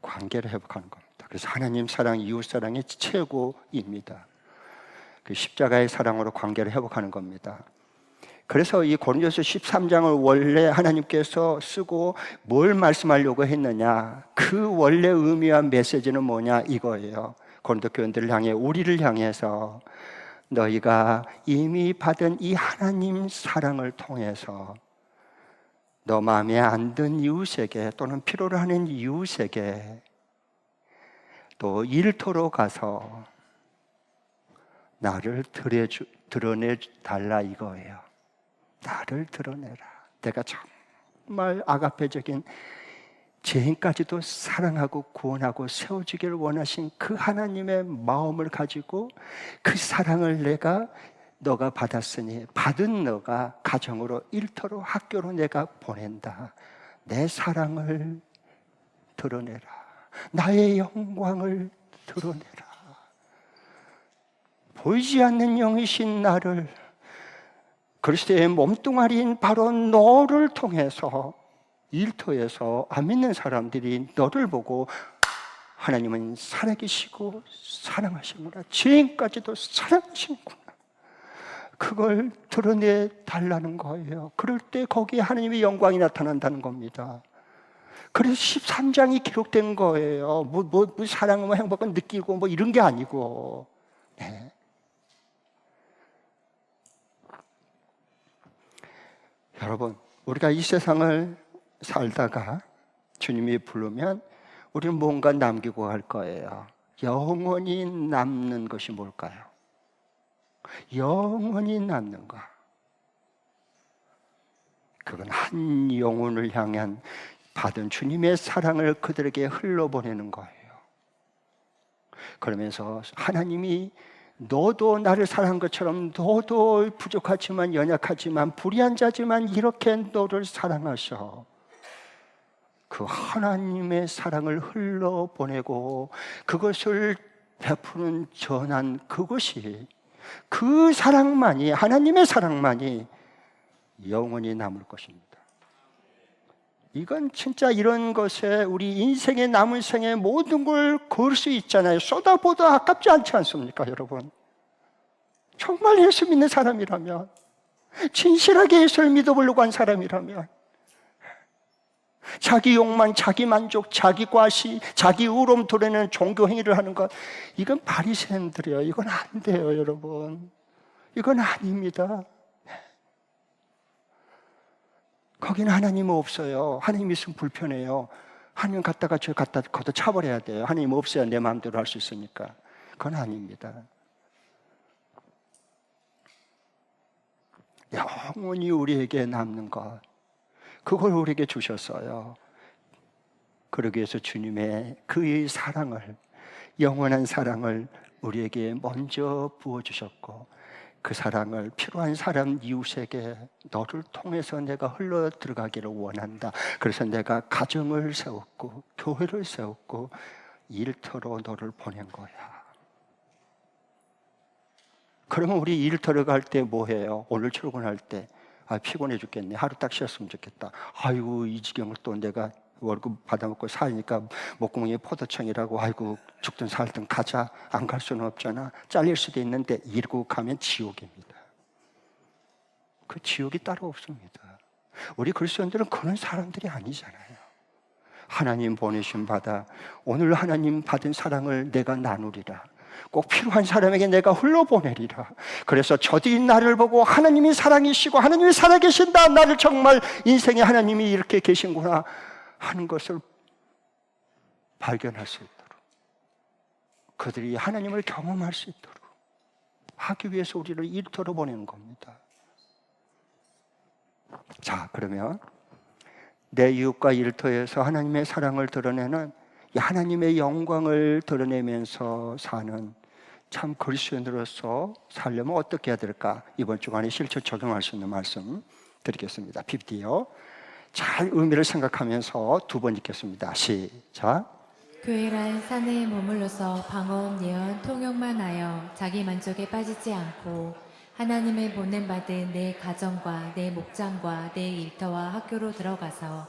관계를 회복하는 겁니다. 그래서 하나님 사랑, 이웃 사랑이 최고입니다. 그 십자가의 사랑으로 관계를 회복하는 겁니다. 그래서 이 고린도서 13장을 원래 하나님께서 쓰고 뭘 말씀하려고 했느냐, 그 원래 의미와 메시지는 뭐냐 이거예요. 고린도 교인들을 향해, 우리를 향해서 너희가 이미 받은 이 하나님 사랑을 통해서 너 마음에 안 든 이웃에게 또는 필요로 하는 이웃에게 또 일터로 가서 나를 드러내달라 이거예요. 나를 드러내라. 내가 정말 아가페적인 죄인까지도 사랑하고 구원하고 세워주기를 원하신 그 하나님의 마음을 가지고 그 사랑을 너가 받았으니 받은 너가 가정으로 일터로 학교로 내가 보낸다. 내 사랑을 드러내라. 나의 영광을 드러내라. 보이지 않는 영이신 나를, 그리스도의 몸뚱아리인 바로 너를 통해서 일터에서 안 믿는 사람들이 너를 보고 하나님은 살아계시고 사랑하시구나. 지금까지도 사랑하시구나. 그걸 드러내 달라는 거예요. 그럴 때 거기에 하나님의 영광이 나타난다는 겁니다. 그래서 13장이 기록된 거예요. 뭐 사랑은 행복은 느끼고 뭐 이런 게 아니고. 네. 여러분, 우리가 이 세상을 살다가 주님이 부르면 우리는 뭔가 남기고 갈 거예요. 영원히 남는 것이 뭘까요? 영원히 남는 것. 그건 한 영혼을 향한 받은 주님의 사랑을 그들에게 흘러보내는 거예요. 그러면서 하나님이 너도 나를 사랑한 것처럼 너도 부족하지만 연약하지만 불의한 자지만 이렇게 너를 사랑하셔. 그 하나님의 사랑을 흘러보내고 그것을 베푸는 전한 그것이, 그 사랑만이, 하나님의 사랑만이 영원히 남을 것입니다. 이건 진짜 이런 것에 우리 인생의 남은 생의 모든 걸 걸 수 있잖아요. 쏟아부어도 아깝지 않지 않습니까, 여러분? 정말 예수 믿는 사람이라면, 진실하게 예수를 믿어보려고 한 사람이라면, 자기 욕망, 자기 만족, 자기 과시, 자기 의로움 드러내는 종교 행위를 하는 것, 이건 바리새인들이에요. 이건 안 돼요, 여러분. 이건 아닙니다. 거기는 하나님 없어요. 하나님 있으면 불편해요. 하나님 갖다가 저 갖다 걷어 차버려야 돼요. 하나님 없어야 내 마음대로 할 수 있으니까. 그건 아닙니다. 영원히 우리에게 남는 것, 그걸 우리에게 주셨어요. 그러기 위해서 주님의 그의 사랑을, 영원한 사랑을 우리에게 먼저 부어주셨고, 그 사랑을 필요한 사람 이웃에게 너를 통해서 내가 흘러 들어가기를 원한다. 그래서 내가 가정을 세웠고 교회를 세웠고 일터로 너를 보낸 거야. 그러면 우리 일터로 갈 때 뭐 해요? 오늘 출근할 때 피곤해 죽겠네. 하루 딱 쉬었으면 좋겠다. 아이고 이 지경을 또 내가 월급 받아먹고 살니까 목구멍에 포도청이라고 아이고 죽든 살든 가자. 안 갈 수는 없잖아. 잘릴 수도 있는데 이러고 가면 지옥입니다. 그 지옥이 따로 없습니다. 우리 그리스도인들은 그런 사람들이 아니잖아요. 하나님 보내신 바다, 오늘 하나님 받은 사랑을 내가 나누리라. 꼭 필요한 사람에게 내가 흘러보내리라. 그래서 저들이 나를 보고 하나님이 사랑이시고 하나님이 살아계신다, 나를 정말 인생에 하나님이 이렇게 계신구나 하는 것을 발견할 수 있도록, 그들이 하나님을 경험할 수 있도록 하기 위해서 우리를 일터로 보내는 겁니다. 자, 그러면 내 이웃과 일터에서 하나님의 사랑을 드러내는, 하나님의 영광을 드러내면서 사는 참 그리스도인으로서 살려면 어떻게 해야 될까? 이번 주간에 실제 적용할 수 있는 말씀 드리겠습니다. PPT요. 잘 의미를 생각하면서 두 번 읽겠습니다. 시작. 교회란 산에 머물러서 방언, 예언, 통역만 하여 자기 만족에 빠지지 않고 하나님의 보냄받은 내 가정과 내 목장과 내 일터와 학교로 들어가서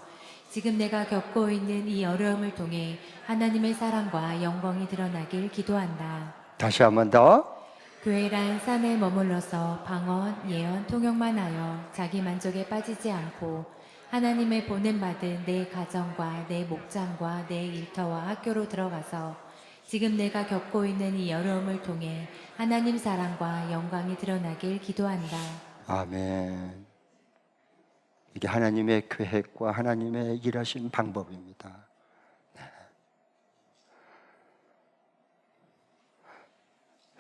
지금 내가 겪고 있는 이 어려움을 통해 하나님의 사랑과 영광이 드러나길 기도한다. 다시 한 번 더. 교회란 산에 머물러서 방언, 예언, 통역만 하여 자기 만족에 빠지지 않고 하나님의 보냄받은 내 가정과 내 목장과 내 일터와 학교로 들어가서 지금 내가 겪고 있는 이 어려움을 통해 하나님 사랑과 영광이 드러나길 기도한다. 아멘. 이게 하나님의 계획과 하나님의 일하신 방법입니다. 네.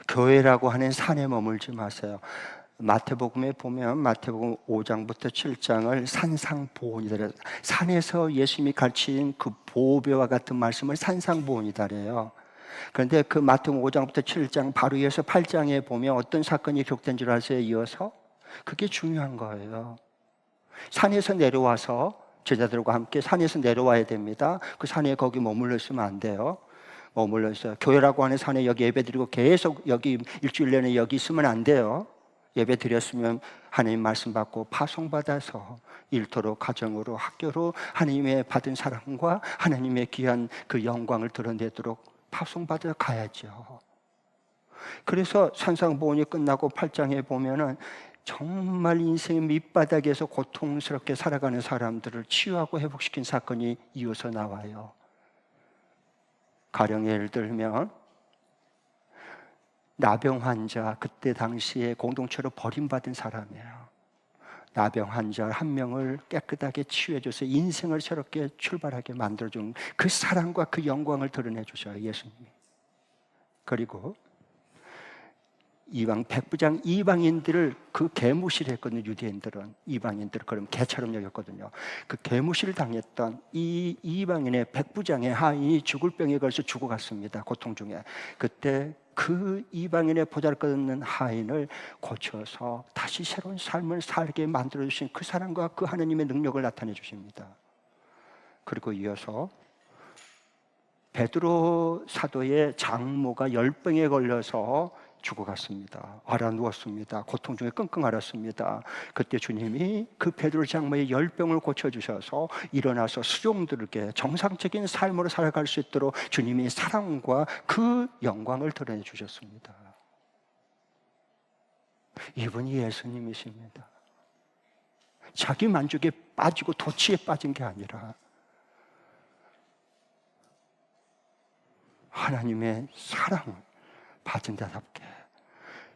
교회라고 하는 산에 머물지 마세요. 마태복음에 보면 마태복음 5장부터 7장을 산상보훈이다. 산에서 예수님이 가르친 그 보배와 같은 말씀을 산상보훈이다래요. 그런데 그 마태복음 5장부터 7장 바로 이어서 8장에 보면 어떤 사건이 기록된 줄 아세요? 이어서? 그게 중요한 거예요. 산에서 내려와서 제자들과 함께 산에서 내려와야 됩니다. 그 산에 거기 머물러 있으면 안 돼요. 머물러 있어요. 교회라고 하는 산에 여기 예배드리고 계속 여기 일주일 내내 여기 있으면 안 돼요. 예배 드렸으면 하나님 말씀 받고 파송받아서 일터로, 가정으로, 학교로 하나님의 받은 사랑과 하나님의 귀한 그 영광을 드러내도록 파송받아 가야죠. 그래서 산상보훈이 끝나고 8장에 보면은 정말 인생의 밑바닥에서 고통스럽게 살아가는 사람들을 치유하고 회복시킨 사건이 이어서 나와요. 가령 예를 들면 나병 환자, 그때 당시에 공동체로 버림받은 사람이에요. 나병 환자 한 명을 깨끗하게 치유해줘서 인생을 새롭게 출발하게 만들어준 그 사랑과 그 영광을 드러내주셔요, 예수님이. 그리고 백부장 이방인들을 그 개무시했거든요. 유대인들은 이방인들을 그럼 개처럼 여겼거든요. 그 개무시를 당했던 이 이방인의 백부장의 하인이 죽을 병에 걸려서 죽어갔습니다. 고통 중에. 그때 그 이방인의 보잘것없는 하인을 고쳐서 다시 새로운 삶을 살게 만들어주신 그 사랑과 그 하나님의 능력을 나타내 주십니다. 그리고 이어서 베드로 사도의 장모가 열병에 걸려서 죽어갔습니다. 알아 누웠습니다. 고통 중에 끙끙 앓았습니다. 그때 주님이 그 베드로 장모의 열병을 고쳐주셔서 일어나서 수종들에게 정상적인 삶으로 살아갈 수 있도록 주님이 사랑과 그 영광을 드러내 주셨습니다. 이분이 예수님이십니다. 자기 만족에 빠지고 도취에 빠진 게 아니라 하나님의 사랑을 받은 자답게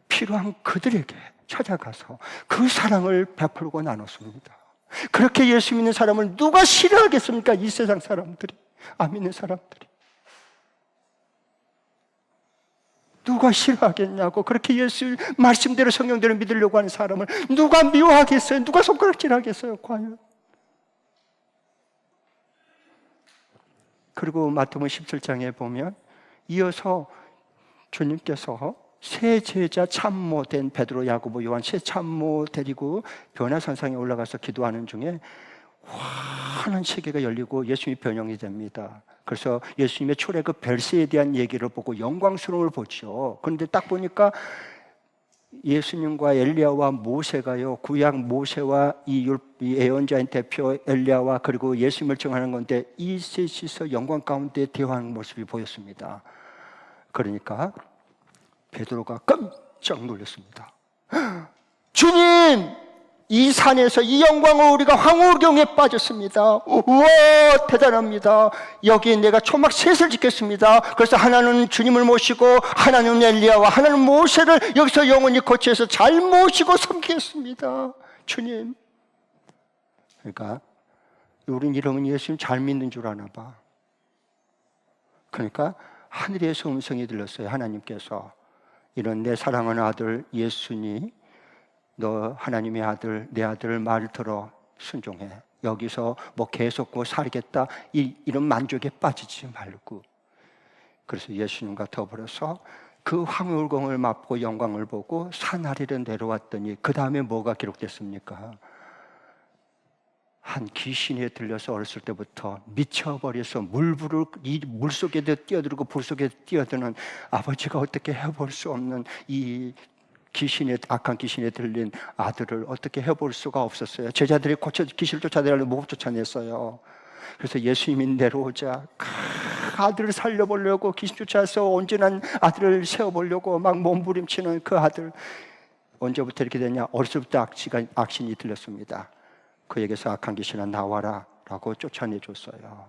필요한 그들에게 찾아가서 그 사랑을 베풀고 나눴습니다. 그렇게 예수 믿는 사람을 누가 싫어하겠습니까? 이 세상 사람들이, 안 믿는 사람들이 누가 싫어하겠냐고. 그렇게 예수 말씀대로 성경대로 믿으려고 하는 사람을 누가 미워하겠어요? 누가 손가락질하겠어요? 과연. 그리고 마태복음 17장에 보면 이어서 주님께서 세 제자 참모된 베드로, 야고보, 요한 세 참모 데리고 변화산상에 올라가서 기도하는 중에 환한 세계가 열리고 예수님이 변형이 됩니다. 그래서 예수님의 출애굽 별세에 대한 얘기를 보고 영광스러움을 보죠. 그런데 딱 보니까 예수님과 엘리야와 모세가요, 구약 모세와 이 예언자인 대표 엘리야와 그리고 예수님을 증언하는 건데 이 셋이서 영광 가운데 대화하는 모습이 보였습니다. 그러니까 베드로가 깜짝 놀랐습니다. 주님, 이 산에서 이 영광을 우리가 황홀경에 빠졌습니다. 우와, 대단합니다. 여기에 내가 초막 셋을 짓겠습니다. 그래서 하나는 주님을 모시고 하나는 엘리야와 하나는 모세를 여기서 영원히 거치해서 잘 모시고 섬기겠습니다. 주님. 그러니까 우린 이러면 예수님 잘 믿는 줄 아나 봐. 그러니까 하늘에서 음성이 들렸어요. 하나님께서 이런 내 사랑하는 아들 예수니 너 하나님의 아들, 내 아들 말 들어 순종해. 여기서 뭐 계속 살겠다 이런 만족에 빠지지 말고. 그래서 예수님과 더불어서 그 황홀공을 맛보고 영광을 보고 산 아래로 내려왔더니 그 다음에 뭐가 기록됐습니까? 한 귀신에 들려서 어렸을 때부터 미쳐버려서 물속에 뛰어들고 불 속에 뛰어드는 아버지가 어떻게 해볼 수 없는 이 악한 귀신에 들린 아들을 어떻게 해볼 수가 없었어요. 제자들이 귀신을 쫓아내려고 못 쫓아냈어요. 그래서 예수님이 내려오자 아들을 살려보려고 귀신 쫓아서 온전한 아들을 세워보려고 막 몸부림치는 그 아들, 언제부터 이렇게 됐냐? 어렸을 때부터 악신이 들렸습니다. 그에게서 악한 귀신아 나와라 라고 쫓아내줬어요.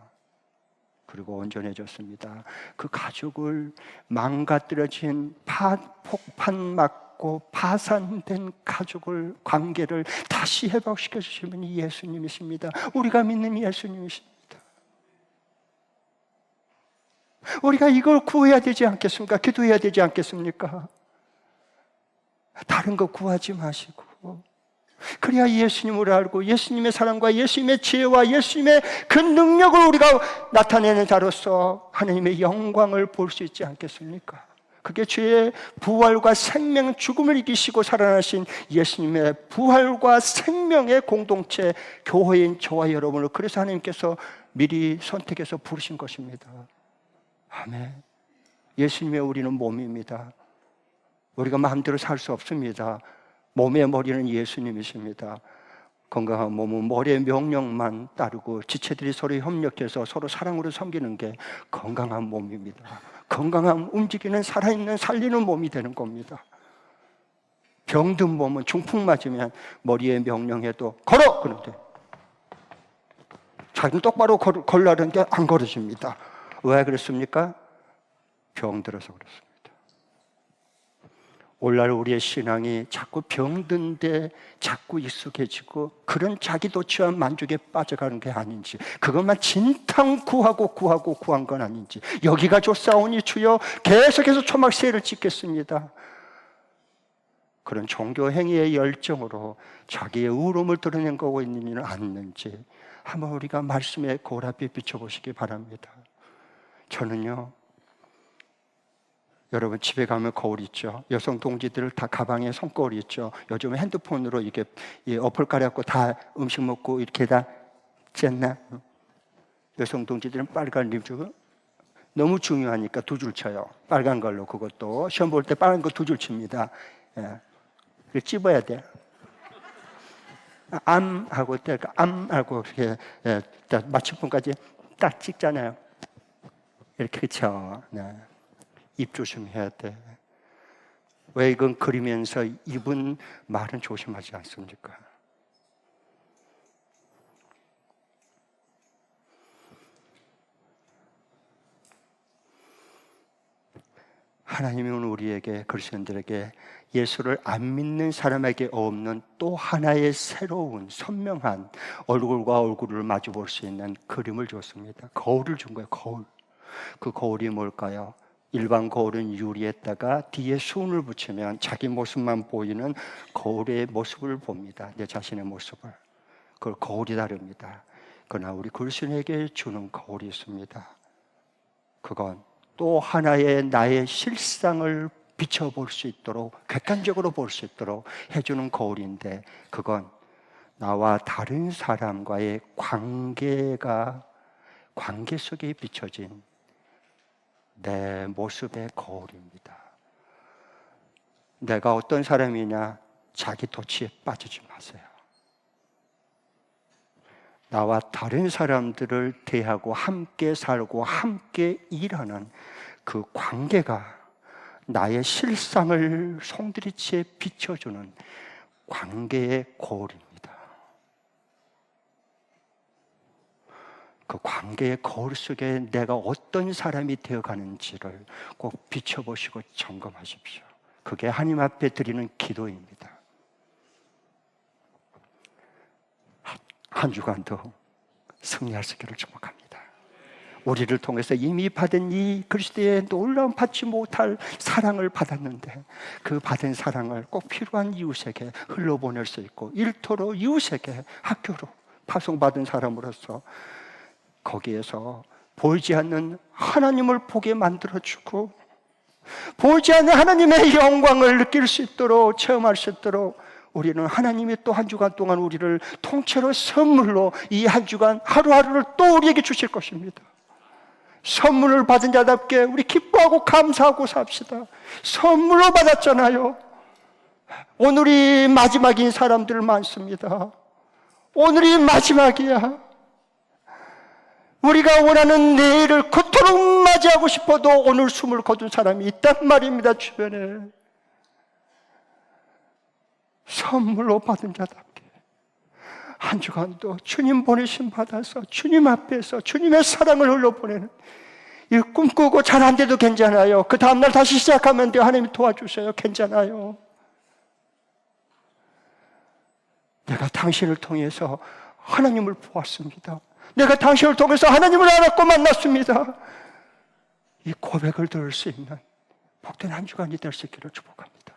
그리고 온전해졌습니다. 그 가족을 망가뜨려진 폭탄 맞고 파산된 가족을, 관계를 다시 회복시켜 주신 분이 예수님이십니다. 우리가 믿는 예수님이십니다. 우리가 이걸 구해야 되지 않겠습니까? 기도해야 되지 않겠습니까? 다른 거 구하지 마시고 그래야 예수님을 알고 예수님의 사랑과 예수님의 지혜와 예수님의 그 능력을 우리가 나타내는 자로서 하나님의 영광을 볼 수 있지 않겠습니까? 그게 주의 부활과 생명, 죽음을 이기시고 살아나신 예수님의 부활과 생명의 공동체, 교회인 저와 여러분을 그래서 하나님께서 미리 선택해서 부르신 것입니다. 아멘. 예수님의 우리는 몸입니다. 우리가 마음대로 살 수 없습니다. 몸의 머리는 예수님이십니다. 건강한 몸은 머리의 명령만 따르고 지체들이 서로 협력해서 서로 사랑으로 섬기는 게 건강한 몸입니다. 건강한 움직이는 살아있는 살리는 몸이 되는 겁니다. 병든 몸은 중풍 맞으면 머리에 명령해도 걸어! 그런데 자기는 똑바로 걸으려는데 안 걸어집니다. 왜 그렇습니까? 병들어서 그렇습니다. 오늘날 우리의 신앙이 자꾸 병든데 자꾸 익숙해지고 그런 자기도취한 만족에 빠져가는 게 아닌지, 그것만 진탕 구한 건 아닌지, 여기가 좋사오니 주여 계속해서 초막세를 짓겠습니다, 그런 종교 행위의 열정으로 자기의 의로움을 드러낸 거고 있는지는 않는지 한번 우리가 말씀에 거울 앞에 비춰보시기 바랍니다. 저는요, 여러분 집에 가면 거울 있죠. 여성 동지들 다 가방에 손거울이 있죠. 요즘 핸드폰으로 이게 어플 깔아갖고 다 음식 먹고 이렇게 다 쨌나? 여성 동지들은 빨간 립주 너무 중요하니까 두 줄 쳐요. 빨간 걸로. 그것도 시험 볼 때 빨간 거 두 줄 칩니다. 예. 찝어야 돼. 암하고 암하고 이렇게 맞춤법까지 딱 찍잖아요. 이렇게 그쵸. 네. 입 조심해야 돼. 왜 이건 그리면서 입은 말은 조심하지 않습니까? 하나님은 우리에게, 그리스도인들에게 예수를 안 믿는 사람에게 없는 또 하나의 새로운 선명한 얼굴과 얼굴을 마주 볼 수 있는 그림을 줬습니다. 거울을 준 거예요. 거울. 그 거울이 뭘까요? 일반 거울은 유리에다가 뒤에 수은을 붙이면 자기 모습만 보이는 거울의 모습을 봅니다. 내 자신의 모습을. 그걸 거울이 다릅니다. 그러나 우리 그리스도인에게 주는 거울이 있습니다. 그건 또 하나의 나의 실상을 비춰볼 수 있도록, 객관적으로 볼 수 있도록 해주는 거울인데, 그건 나와 다른 사람과의 관계 속에 비춰진 내 모습의 거울입니다. 내가 어떤 사람이냐, 자기 도취에 빠지지 마세요. 나와 다른 사람들을 대하고 함께 살고 함께 일하는 그 관계가 나의 실상을 송두리째 비춰주는 관계의 거울입니다. 그 관계의 거울 속에 내가 어떤 사람이 되어가는지를 꼭 비춰보시고 점검하십시오. 그게 하나님 앞에 드리는 기도입니다. 한 주간도 승리할 수 있기를 축복합니다. 우리를 통해서 이미 받은 이 그리스도의 놀라운 받지 못할 사랑을 받았는데, 그 받은 사랑을 꼭 필요한 이웃에게 흘러보낼 수 있고, 일터로 이웃에게 학교로 파송받은 사람으로서 거기에서 보이지 않는 하나님을 보게 만들어주고, 보이지 않는 하나님의 영광을 느낄 수 있도록, 체험할 수 있도록 우리는 하나님이 또 한 주간 동안 우리를 통째로 선물로 이 한 주간 하루하루를 또 우리에게 주실 것입니다. 선물을 받은 자답게 우리 기뻐하고 감사하고 삽시다. 선물로 받았잖아요. 오늘이 마지막인 사람들 많습니다. 오늘이 마지막이야. 우리가 원하는 내일을 그토록 맞이하고 싶어도 오늘 숨을 거둔 사람이 있단 말입니다. 주변에. 선물로 받은 자답게 한 주간도 주님 보내심 받아서 주님 앞에서 주님의 사랑을 흘려보내는, 이 꿈꾸고 잘 안 돼도 괜찮아요. 그 다음날 다시 시작하면 돼요. 하나님이 도와주세요. 괜찮아요. 내가 당신을 통해서 하나님을 보았습니다. 내가 당신을 통해서 하나님을 알았고 만났습니다. 이 고백을 들을 수 있는 복된 한 주간이 될 수 있기를 축복합니다.